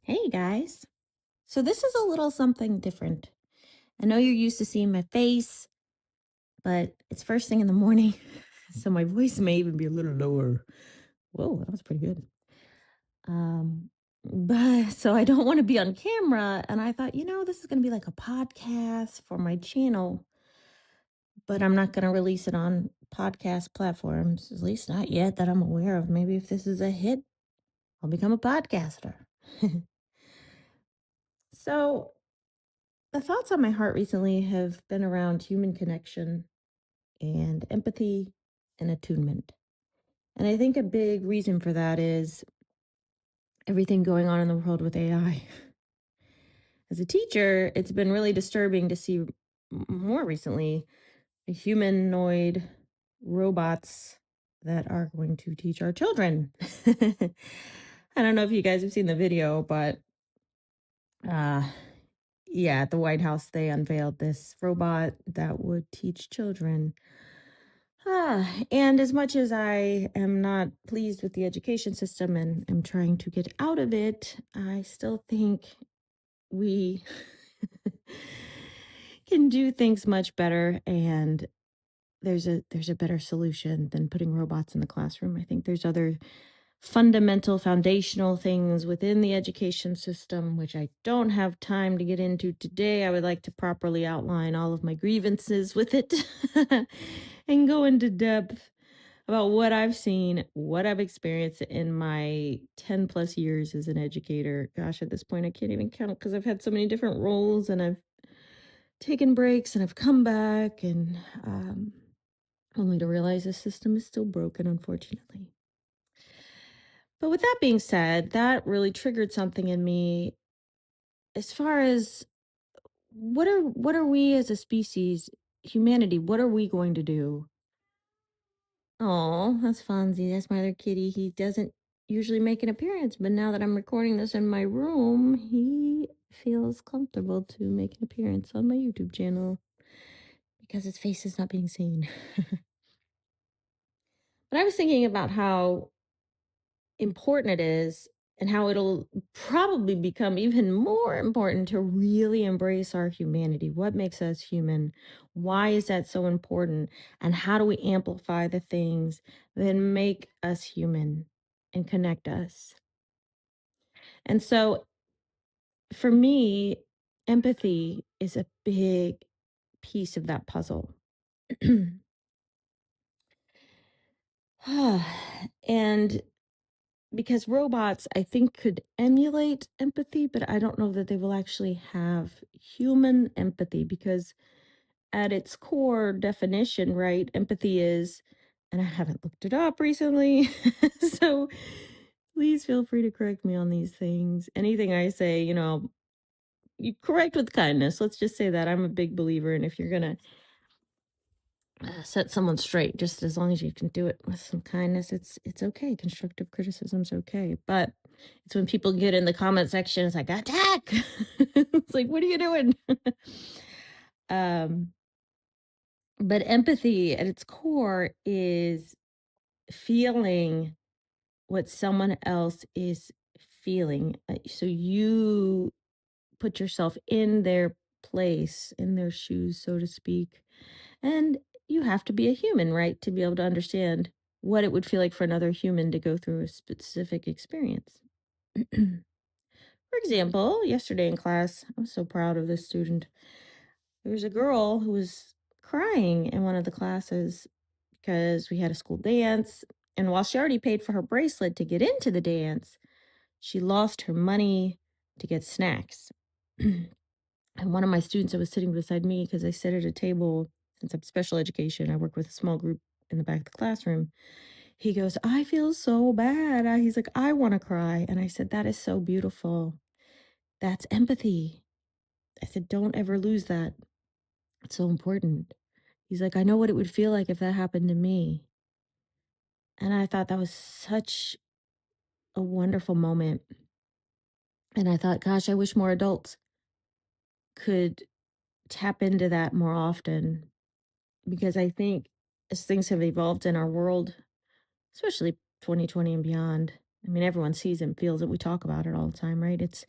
Hey guys. So this is a little something different. I know you're used to seeing my face, but it's first thing in the morning, so my voice may even be a little lower. Whoa, that was pretty good. But so I don't want to be on camera, and I thought, this is going to be like a podcast for my channel, but I'm not going to release it on podcast platforms, at least not yet that I'm aware of. Maybe if this is a hit, I'll become a podcaster. So the thoughts on my heart recently have been around human connection and empathy and attunement. And I think a big reason for that is everything going on in the world with AI. As a teacher, it's been really disturbing to see more recently humanoid robots that are going to teach our children. I don't know if you guys have seen the video, but uh, yeah, at the White House, they unveiled this robot that would teach children. And as much as I am not pleased with the education system and am trying to get out of it, I still think we can do things much better, and there's a better solution than putting robots in the classroom. I think there's other fundamental foundational things within the education system which I don't have time to get into today. I would like to properly outline all of my grievances with it and go into depth about what I've seen, what I've experienced in my 10 plus years as an educator. Gosh, at this point, I can't even count because I've had so many different roles and I've taken breaks and I've come back and only to realize the system is still broken, unfortunately. But with that being said, that really triggered something in me as far as what are we as a species, humanity, what are we going to do? Oh, that's Fonzie. That's my other kitty. He doesn't usually make an appearance, but now that I'm recording this in my room, he feels comfortable to make an appearance on my YouTube channel because his face is not being seen. But I was thinking about how important it is and how it'll probably become even more important to really embrace our humanity. What makes us human? Why is that so important? And how do we amplify the things that make us human and connect us? And so for me, empathy is a big piece of that puzzle. And because robots, I think, could emulate empathy, but I don't know that they will actually have human empathy because, at its core definition, right, empathy is, and I haven't looked it up recently, so please feel free to correct me on these things. Anything I say, you correct with kindness. Let's just say that I'm a big believer, and if you're gonna set someone straight, just as long as you can do it with some kindness, it's okay. Constructive criticism's okay. But it's when people get in the comment section, it's like attack. It's like, what are you doing? um, but empathy at its core is feeling what someone else is feeling. So you put yourself in their place, in their shoes, so to speak. And you have to be a human, right, to be able to understand what it would feel like for another human to go through a specific experience. For example, yesterday in class, I was so proud of this student. There was a girl who was crying in one of the classes because we had a school dance. And while she already paid for her bracelet to get into the dance, she lost her money to get snacks. And one of my students that was sitting beside me, because I sit at a table, since I'm special education, I work with a small group in the back of the classroom. He goes, I feel so bad. He's like, I want to cry. And I said, that is so beautiful. That's empathy. I said, don't ever lose that. It's so important. He's like, I know what it would feel like if that happened to me. And I thought that was such a wonderful moment. And I thought, gosh, I wish more adults could tap into that more often because I think as things have evolved in our world, especially 2020 and beyond. I mean, everyone sees and feels it. We talk about it all the time, right? It,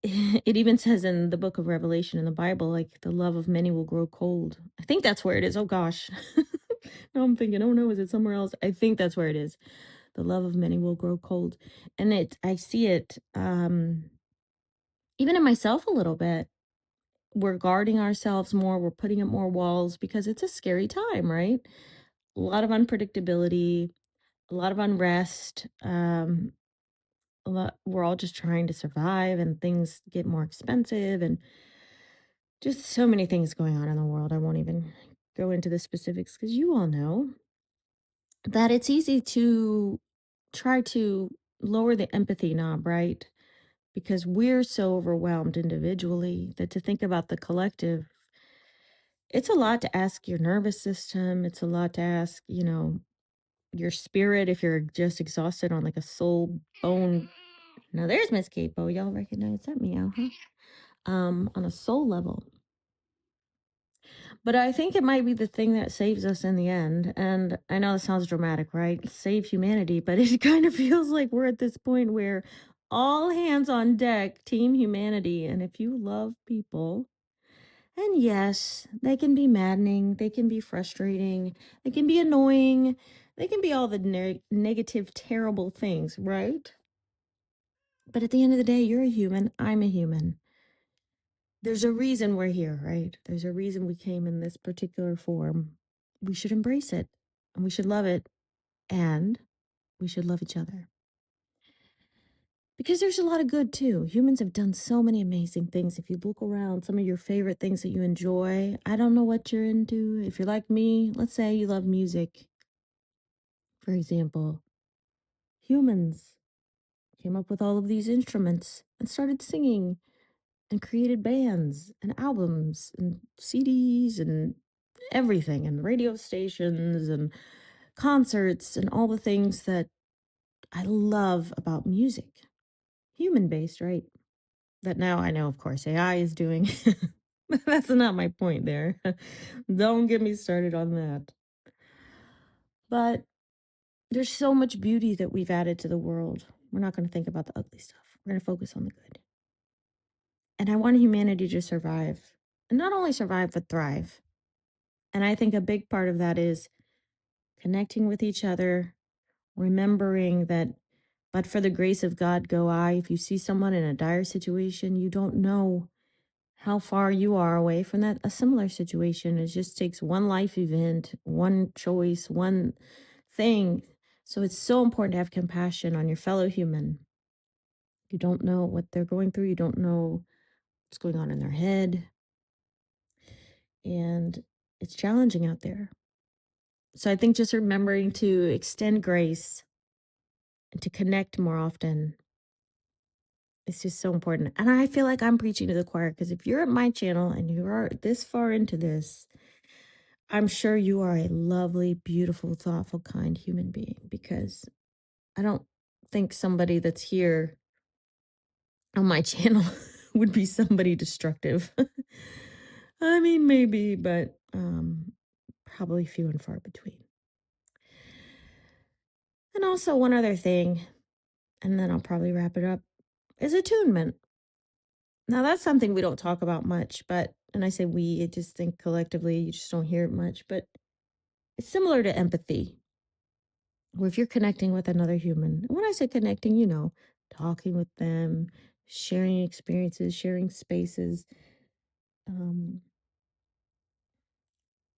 it even says in the book of Revelation in the Bible, like the love of many will grow cold. I think that's where it is. Oh gosh. Now I'm thinking, oh no, is it somewhere else? I think that's where it is. The love of many will grow cold. And I see it even in myself a little bit. We're guarding ourselves more, we're putting up more walls because it's a scary time, right? A lot of unpredictability, a lot of unrest. We're all just trying to survive and things get more expensive and just so many things going on in the world. I won't even go into the specifics because you all know that it's easy to try to lower the empathy knob, right? Because we're so overwhelmed individually that to think about the collective, it's a lot to ask your nervous system. It's a lot to ask, your spirit if you're just exhausted on like a soul bone. Now there's Miss Capo. Y'all recognize that meow, huh? On a soul level. But I think it might be the thing that saves us in the end. And I know this sounds dramatic, right? Save humanity, but it kind of feels like we're at this point where all hands on deck, team humanity. And if you love people, and yes, they can be maddening, they can be frustrating, they can be annoying, they can be all the negative, terrible things, right? But at the end of the day, you're a human, I'm a human. There's a reason we're here, right? There's a reason we came in this particular form. We should embrace it and we should love it and we should love each other. Because there's a lot of good too. Humans have done so many amazing things. If you look around, some of your favorite things that you enjoy, I don't know what you're into. If you're like me, let's say you love music, for example. Humans came up with all of these instruments and started singing and created bands and albums and CDs and everything and radio stations and concerts and all the things that I love about music. Human based, right? That now I know, of course, AI is doing. But that's not my point there. Don't get me started on that. But there's so much beauty that we've added to the world. We're not going to think about the ugly stuff. We're going to focus on the good. And I want humanity to survive. And not only survive, but thrive. And I think a big part of that is connecting with each other, remembering that, but for the grace of God go I. If you see someone in a dire situation, you don't know how far you are away from that a similar situation. It just takes one life event, one choice, one thing. So it's so important to have compassion on your fellow human. You don't know what they're going through, you don't know what's going on in their head, and it's challenging out there. So I think just remembering to extend grace and to connect more often is just so important. And I feel like I'm preaching to the choir because if you're at my channel and you are this far into this, I'm sure you are a lovely, beautiful, thoughtful, kind human being because I don't think somebody that's here on my channel would be somebody destructive. I mean, maybe, but probably few and far between. And also, one other thing, and then I'll probably wrap it up, is attunement. Now, that's something we don't talk about much, but, and I say we, I just think collectively, you just don't hear it much, but it's similar to empathy. Or if you're connecting with another human, and when I say connecting, talking with them, sharing experiences, sharing spaces, um,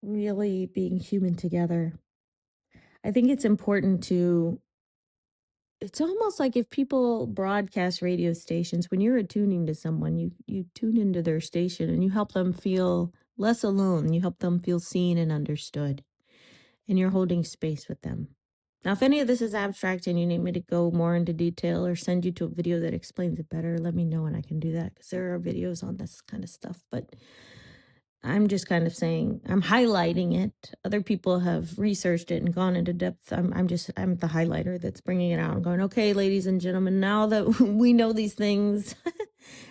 really being human together. I think it's important to, it's almost like if people broadcast radio stations, when you're attuning to someone, you tune into their station and you help them feel less alone. You help them feel seen and understood, and you're holding space with them. Now, if any of this is abstract and you need me to go more into detail or send you to a video that explains it better, let me know and I can do that because there are videos on this kind of stuff. But I'm just kind of saying, I'm highlighting it. Other people have researched it and gone into depth. I'm the highlighter that's bringing it out and going, okay, ladies and gentlemen, now that we know these things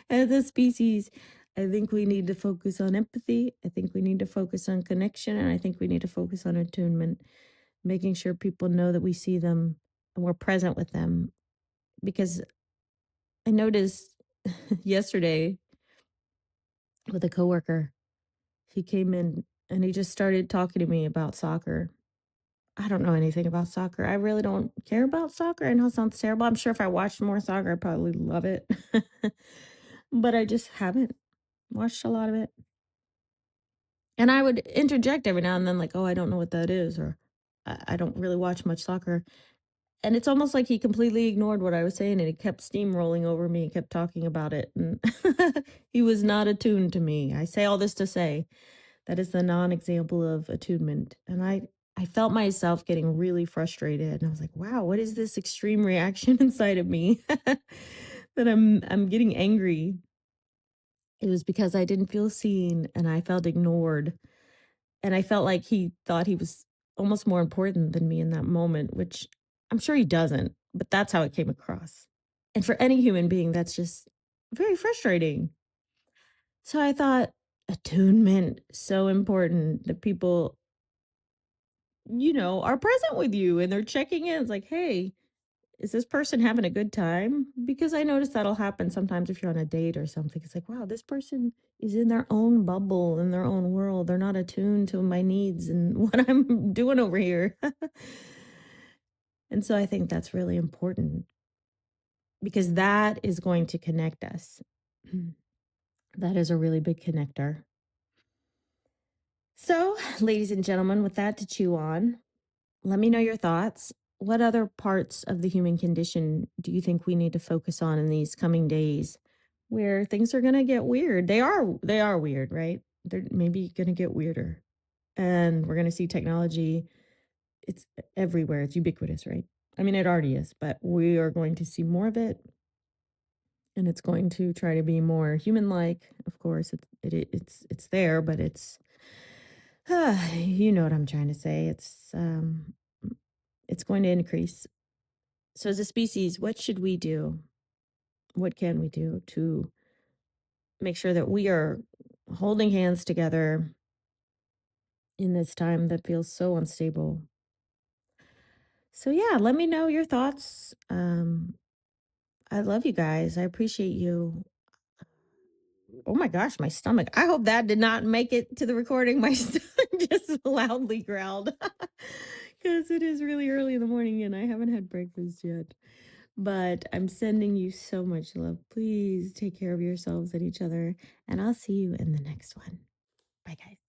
as a species, I think we need to focus on empathy. I think we need to focus on connection. And I think we need to focus on attunement, making sure people know that we see them and we're present with them. Because I noticed yesterday with a coworker, he came in and he just started talking to me about soccer. I don't know anything about soccer. I really don't care about soccer. I know it sounds terrible. I'm sure if I watched more soccer, I'd probably love it. But I just haven't watched a lot of it. And I would interject every now and then, like, oh, I don't know what that is, or I don't really watch much soccer. And it's almost like he completely ignored what I was saying and he kept steamrolling over me, kept talking about it. And he was not attuned to me. I say all this to say that is the non-example of attunement. And I felt myself getting really frustrated. And I was like, wow, what is this extreme reaction inside of me that I'm getting angry? It was because I didn't feel seen and I felt ignored. And I felt like he thought he was almost more important than me in that moment, which I'm sure he doesn't, but that's how it came across. And for any human being, that's just very frustrating. So I thought attunement so important that people, are present with you and they're checking in. It's like, hey, is this person having a good time? Because I notice that'll happen sometimes if you're on a date or something. It's like, wow, this person is in their own bubble, in their own world. They're not attuned to my needs and what I'm doing over here. And so I think that's really important because that is going to connect us. That is a really big connector. So, ladies and gentlemen, with that to chew on, let me know your thoughts. What other parts of the human condition do you think we need to focus on in these coming days where things are going to get weird? They are weird, right? They're maybe going to get weirder. And we're going to see technology, it's everywhere. It's ubiquitous, right? I mean, it already is, but we are going to see more of it and it's going to try to be more human-like. Of course, it's there, but you know what I'm trying to say. It's going to increase. So, as a species, what should we do? What can we do to make sure that we are holding hands together in this time that feels so unstable? So, yeah, let me know your thoughts. I love you guys. I appreciate you. Oh my gosh, my stomach. I hope that did not make it to the recording. My stomach just loudly growled because it is really early in the morning and I haven't had breakfast yet. But I'm sending you so much love. Please take care of yourselves and each other, and I'll see you in the next one. Bye, guys.